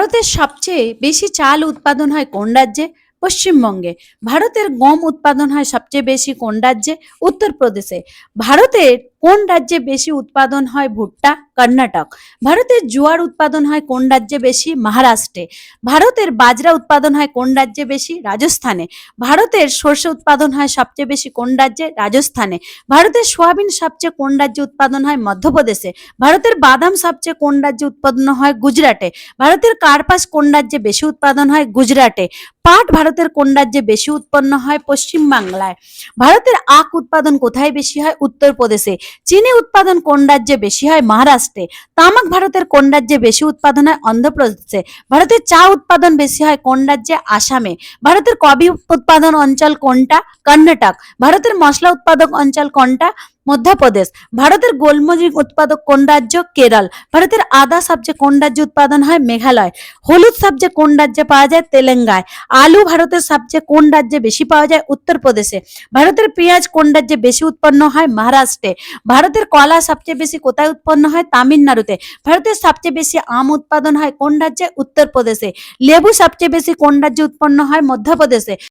ভারতের সবচেয়ে বেশি চাল উৎপাদন হয় কোন রাজ্যে? পশ্চিমবঙ্গে। ভারতের গম উৎপাদন হয় সবচেয়ে বেশি কোন রাজ্যে? উত্তরপ্রদেশে। ভারতের কোন রাজ্যে বেশি উৎপাদন হয় ভুট্টা? কর্ণাটক। ভারতের জোয়ার উৎপাদন হয় কোন রাজ্যে বেশি? মহারাষ্ট্রে। ভারতের বাজরা উৎপাদন হয় কোন রাজ্যে বেশি? রাজস্থানে। ভারতের সর্ষে উৎপাদন হয় সবচেয়ে বেশি কোন রাজ্যে? রাজস্থানে। ভারতের সোয়াবিন সবচেয়ে কোন রাজ্যে উৎপাদন হয়? মধ্যপ্রদেশে। ভারতের বাদাম সবচেয়ে কোন রাজ্যে উৎপাদন হয়? গুজরাটে। ভারতের কার্পাস কোন রাজ্যে বেশি উৎপাদন হয়? গুজরাটে। পাট ভারতের কোন রাজ্যে বেশি উৎপন্ন হয়? পশ্চিম বাংলায়। ভারতের আখ উৎপাদন কোথায় বেশি হয়? উত্তরপ্রদেশে। চিনি উৎপাদন কোন রাজ্যে বেশি হয়? মহারাষ্ট্রে। তামাক ভারতের কোন রাজ্যে বেশি উৎপাদন হয়? অন্ধ্রপ্রদেশে। ভারতের চা উৎপাদন বেশি হয় কোন রাজ্যে? আসামে। ভারতের কফি উৎপাদন অঞ্চল কোনটা? কর্ণাটক। ভারতের মশলা উৎপাদক অঞ্চল কোনটা? মধ্যপ্রদেশ। ভারতের গোলমরিচ উৎপাদক কোন রাজ্য? কেরল। ভারতের আদা সবচেয়ে কোন রাজ্যে উৎপাদন হয়? মেঘালয়। হলুদ সবচেয়ে কোন রাজ্যে পাওয়া যায়? তেলেঙ্গানায়। আলু ভারতের সবচেয়ে কোন রাজ্যে বেশি পাওয়া যায়? উত্তরপ্রদেশে। ভারতের পেঁয়াজ কোন রাজ্যে বেশি উৎপন্ন হয়? মহারাষ্ট্রে। ভারতের কলা সবচেয়ে বেশি কোথায় উৎপন্ন হয়? তামিলনাড়ুতে। ভারতের সবচেয়ে বেশি আম উৎপাদন হয় কোন রাজ্যে? উত্তরপ্রদেশে। লেবু সবচেয়ে বেশি কোন রাজ্যে উৎপন্ন হয়? মধ্যপ্রদেশে।